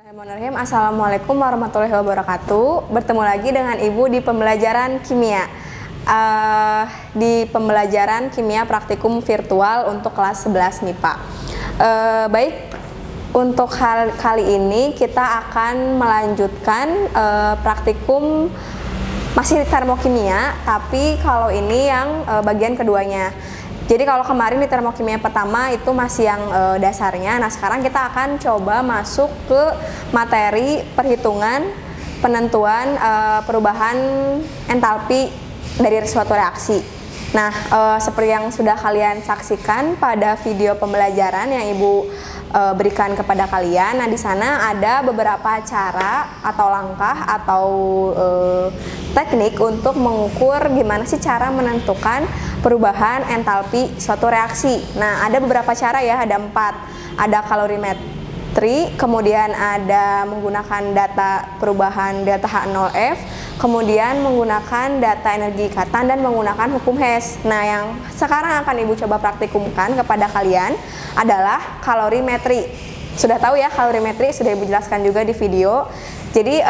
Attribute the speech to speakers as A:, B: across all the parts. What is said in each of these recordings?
A: Bismillahirrahmanirrahim. Assalamualaikum warahmatullahi wabarakatuh. Bertemu lagi dengan Ibu di pembelajaran kimia. Di pembelajaran kimia praktikum virtual untuk kelas 11 MIPA. Baik, untuk kali ini kita akan melanjutkan praktikum masih termokimia, tapi kalau ini yang bagian keduanya. Jadi kalau kemarin di termokimia pertama itu masih yang dasarnya. Nah, sekarang kita akan coba masuk ke materi perhitungan penentuan perubahan entalpi dari suatu reaksi. Nah, seperti yang sudah kalian saksikan pada video pembelajaran yang Ibu berikan kepada kalian. Nah, di sana ada beberapa cara atau langkah atau teknik untuk mengukur gimana sih cara menentukan perubahan entalpi suatu reaksi. Nah, ada beberapa cara ya, ada 4. Ada kalorimetri, kemudian ada menggunakan data perubahan delta H0F, kemudian menggunakan data energi ikatan, dan menggunakan hukum Hess. Nah, yang sekarang akan Ibu coba praktikumkan kepada kalian adalah kalorimetri. Sudah tahu ya kalorimetri, sudah Ibu jelaskan juga di video. Jadi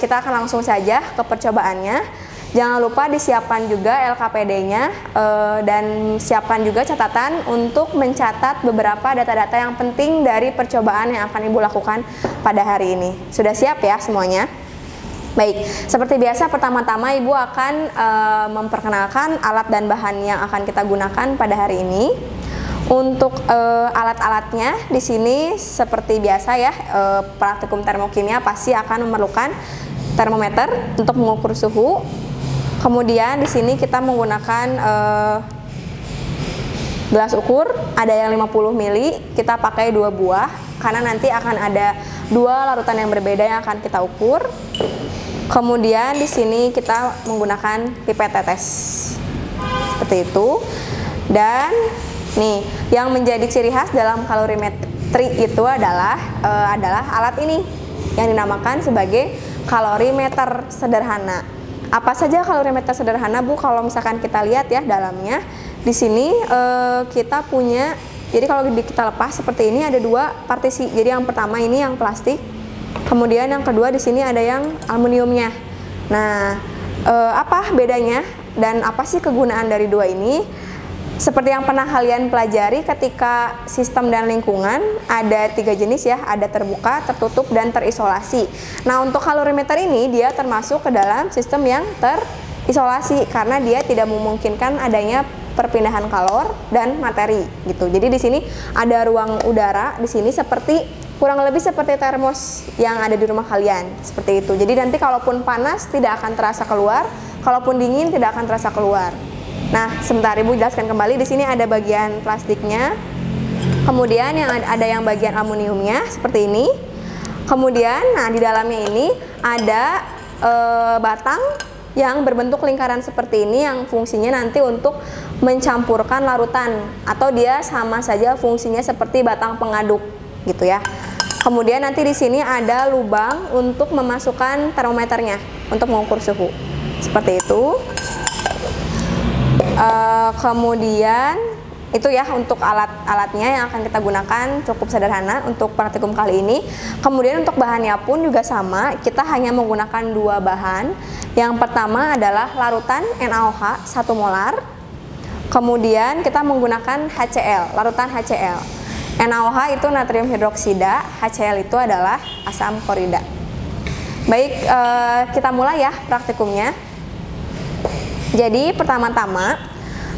A: kita akan langsung saja ke percobaannya. Jangan lupa disiapkan juga LKPD-nya dan siapkan juga catatan untuk mencatat beberapa data-data yang penting dari percobaan yang akan Ibu lakukan pada hari ini. Sudah siap ya semuanya? Baik, seperti biasa pertama-tama Ibu akan memperkenalkan alat dan bahan yang akan kita gunakan pada hari ini. Untuk alat-alatnya di sini seperti biasa ya, praktikum termokimia pasti akan memerlukan termometer untuk mengukur suhu. Kemudian di sini kita menggunakan gelas ukur, ada yang 50 mili, kita pakai 2 buah karena nanti akan ada 2 larutan yang berbeda yang akan kita ukur. Kemudian di sini kita menggunakan pipet tetes. Seperti itu. Dan nih, yang menjadi ciri khas dalam kalorimetri itu adalah alat ini yang dinamakan sebagai kalorimeter sederhana. Apa saja kalorimeter sederhana, Bu? Kalau misalkan kita lihat ya dalamnya, di sini kita punya, jadi kalau kita lepas seperti ini ada 2 partisi. Jadi yang pertama ini yang plastik, kemudian yang kedua di sini ada yang aluminiumnya. Nah, apa bedanya dan apa sih kegunaan dari 2 ini? Seperti yang pernah kalian pelajari ketika sistem dan lingkungan, ada 3 jenis ya, ada terbuka, tertutup, dan terisolasi. Nah, untuk kalorimeter ini dia termasuk ke dalam sistem yang terisolasi karena dia tidak memungkinkan adanya perpindahan kalor dan materi gitu. Jadi di sini ada ruang udara di sini seperti kurang lebih seperti termos yang ada di rumah kalian, seperti itu. Jadi nanti kalaupun panas tidak akan terasa keluar, kalaupun dingin tidak akan terasa keluar. Nah, sebentar Ibu jelaskan kembali. Di sini ada bagian plastiknya, kemudian ada yang bagian aluminiumnya seperti ini. Kemudian, nah di dalamnya ini ada batang yang berbentuk lingkaran seperti ini yang fungsinya nanti untuk mencampurkan larutan, atau dia sama saja fungsinya seperti batang pengaduk gitu ya. Kemudian nanti di sini ada lubang untuk memasukkan termometernya untuk mengukur suhu. Seperti itu. Kemudian itu ya untuk alat-alatnya yang akan kita gunakan, cukup sederhana untuk praktikum kali ini. Kemudian untuk bahannya pun juga sama, kita hanya menggunakan 2 bahan. Yang pertama adalah larutan NaOH 1 molar. Kemudian kita menggunakan HCl, larutan HCl. NaOH itu natrium hidroksida, HCl itu adalah asam klorida. Baik, kita mulai ya praktikumnya. Jadi pertama-tama,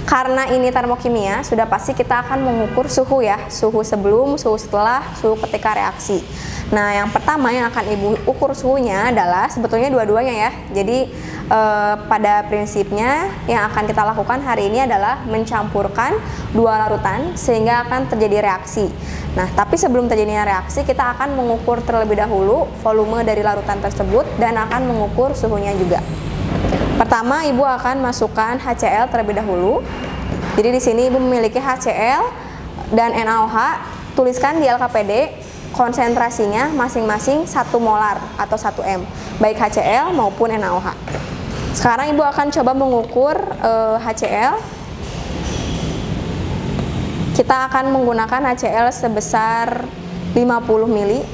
A: karena ini termokimia, sudah pasti kita akan mengukur suhu ya, suhu sebelum, suhu setelah, suhu ketika reaksi. Nah, yang pertama yang akan Ibu ukur suhunya adalah sebetulnya dua-duanya ya. Jadi pada prinsipnya yang akan kita lakukan hari ini adalah mencampurkan 2 larutan sehingga akan terjadi reaksi. Nah, tapi sebelum terjadinya reaksi kita akan mengukur terlebih dahulu volume dari larutan tersebut dan akan mengukur suhunya juga. Pertama, Ibu akan masukkan HCl terlebih dahulu. Jadi di sini Ibu memiliki HCl dan NaOH. Tuliskan di LKPD konsentrasinya masing-masing 1 molar atau 1 m, baik HCl maupun NaOH. Sekarang Ibu akan coba mengukur HCl. Kita akan menggunakan HCl sebesar 50 mili.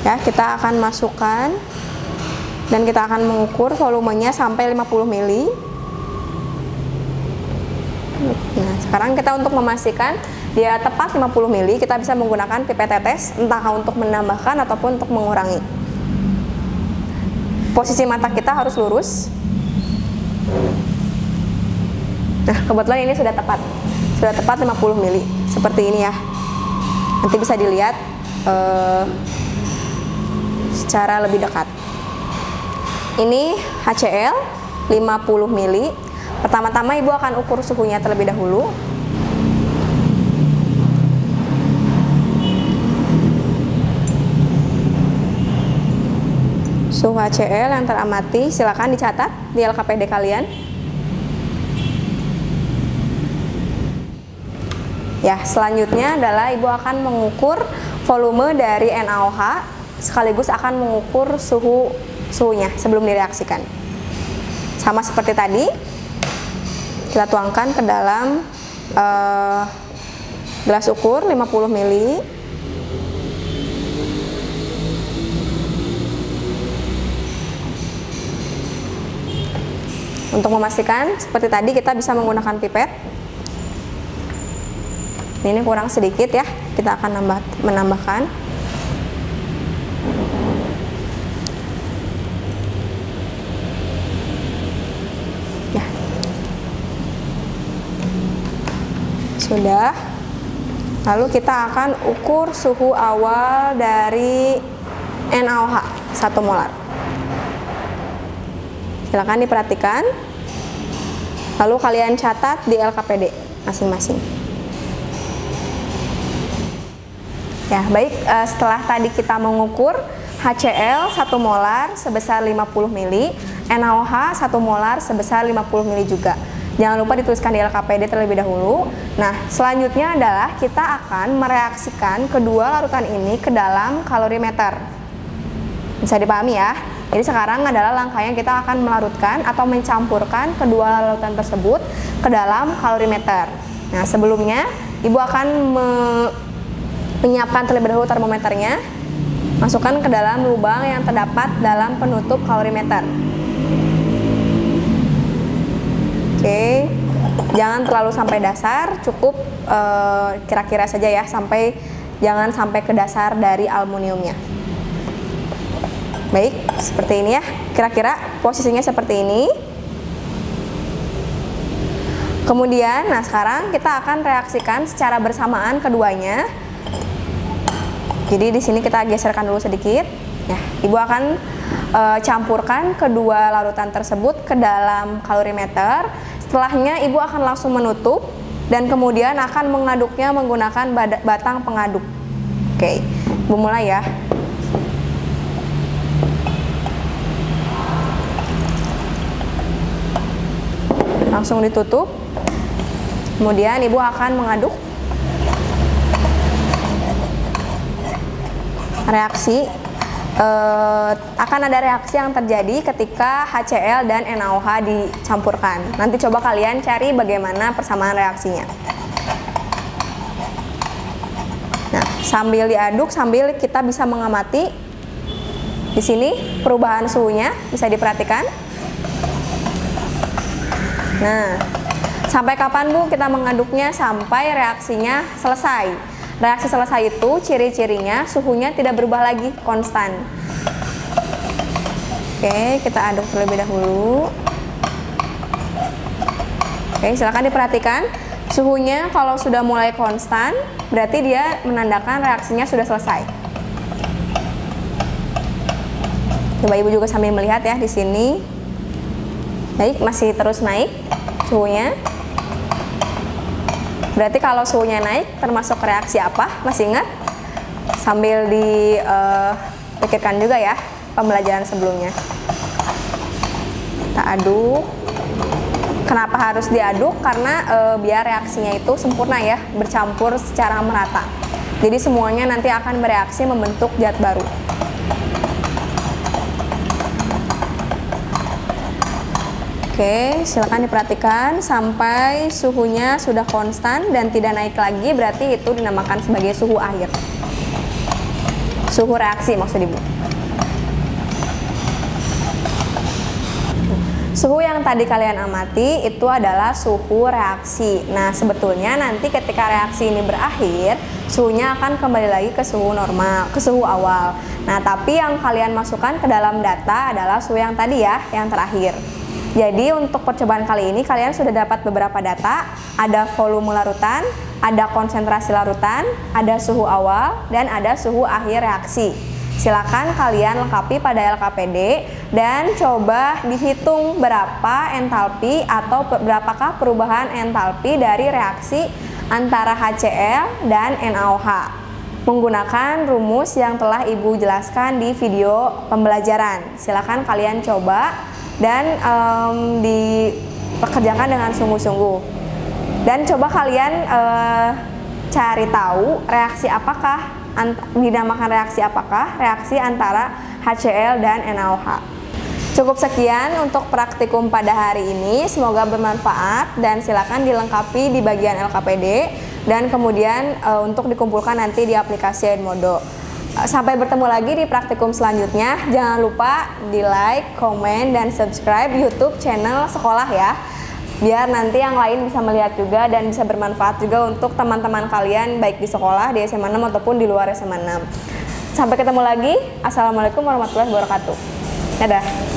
A: Ya, kita akan masukkan dan kita akan mengukur volumenya sampai 50 ml. Nah, sekarang kita untuk memastikan dia tepat 50 ml, kita bisa menggunakan pipet tetes, entah untuk menambahkan ataupun untuk mengurangi. Posisi mata kita harus lurus. Nah, kebetulan ini sudah tepat 50 ml, seperti ini ya. Nanti bisa dilihat secara lebih dekat. Ini HCl 50 ml. Pertama-tama ibu akan ukur suhunya terlebih dahulu. Suhu HCl yang teramati silakan dicatat di LKPD kalian. Ya, selanjutnya adalah ibu akan mengukur volume dari NaOH sekaligus akan mengukur suhunya sebelum direaksikan. Sama seperti tadi, kita tuangkan ke dalam gelas ukur 50 ml. Untuk memastikan seperti tadi kita bisa menggunakan pipet. Ini kurang sedikit ya, kita akan menambahkan. Ya. Sudah. Lalu kita akan ukur suhu awal dari NaOH 1 molar. Silakan diperhatikan. Lalu kalian catat di LKPD masing-masing. Ya, baik, setelah tadi kita mengukur HCl 1 molar sebesar 50 ml, NaOH 1 molar sebesar 50 ml juga. Jangan lupa dituliskan di LKPD terlebih dahulu. Nah, selanjutnya adalah kita akan mereaksikan kedua larutan ini ke dalam kalorimeter. Bisa dipahami ya? Jadi sekarang adalah langkahnya kita akan melarutkan atau mencampurkan kedua larutan tersebut ke dalam kalorimeter. Nah, sebelumnya ibu akan menyiapkan terlebih dahulu termometernya, masukkan ke dalam lubang yang terdapat dalam penutup kalorimeter. Oke, jangan terlalu sampai dasar, cukup kira-kira saja ya, jangan sampai ke dasar dari aluminiumnya. Baik, seperti ini ya, kira-kira posisinya seperti ini. Kemudian, nah sekarang kita akan reaksikan secara bersamaan keduanya. Jadi di sini kita geserkan dulu sedikit. Ya, ibu akan campurkan kedua larutan tersebut ke dalam kalorimeter. Setelahnya ibu akan langsung menutup dan kemudian akan mengaduknya menggunakan batang pengaduk. Oke, ibu mulai ya. Langsung ditutup. Kemudian ibu akan mengaduk. Reaksi akan ada reaksi yang terjadi ketika HCl dan NaOH dicampurkan. Nanti coba kalian cari bagaimana persamaan reaksinya. Nah, sambil diaduk, sambil kita bisa mengamati di sini perubahan suhunya bisa diperhatikan. Nah, sampai kapan Bu kita mengaduknya? Sampai reaksinya selesai. Reaksi selesai itu ciri-cirinya suhunya tidak berubah lagi, konstan. Oke, kita aduk terlebih dahulu. Oke, silakan diperhatikan. Suhunya kalau sudah mulai konstan, berarti dia menandakan reaksinya sudah selesai. Coba ibu juga sambil melihat ya di sini. Baik, masih terus naik suhunya. Berarti kalau suhunya naik termasuk reaksi apa? Masih ingat? Sambil dipikirkan juga ya pembelajaran sebelumnya. Kita aduk. Kenapa harus diaduk? Karena biar reaksinya itu sempurna ya, bercampur secara merata. Jadi semuanya nanti akan bereaksi membentuk zat baru. Oke, silakan diperhatikan sampai suhunya sudah konstan dan tidak naik lagi, berarti itu dinamakan sebagai suhu akhir. Suhu reaksi maksud Ibu. Suhu yang tadi kalian amati itu adalah suhu reaksi. Nah, sebetulnya nanti ketika reaksi ini berakhir, suhunya akan kembali lagi ke suhu normal, ke suhu awal. Nah, tapi yang kalian masukkan ke dalam data adalah suhu yang tadi ya, yang terakhir. Jadi untuk percobaan kali ini kalian sudah dapat beberapa data, ada volume larutan, ada konsentrasi larutan, ada suhu awal, dan ada suhu akhir reaksi. Silakan kalian lengkapi pada LKPD dan coba dihitung berapa entalpi atau berapakah perubahan entalpi dari reaksi antara HCl dan NaOH menggunakan rumus yang telah Ibu jelaskan di video pembelajaran. Silakan kalian coba dan dikerjakan dengan sungguh-sungguh. Dan coba kalian cari tahu reaksi apakah dinamakan reaksi apakah? Reaksi antara HCl dan NaOH. Cukup sekian untuk praktikum pada hari ini, semoga bermanfaat dan silakan dilengkapi di bagian LKPD dan kemudian untuk dikumpulkan nanti di aplikasi Edmodo. Sampai bertemu lagi di praktikum selanjutnya. Jangan lupa di like, komen, dan subscribe YouTube channel sekolah ya, biar nanti yang lain bisa melihat juga dan bisa bermanfaat juga untuk teman-teman kalian baik di sekolah, di SMA 6 ataupun di luar SMA 6. Sampai ketemu lagi. Assalamualaikum warahmatullahi wabarakatuh. Dadah.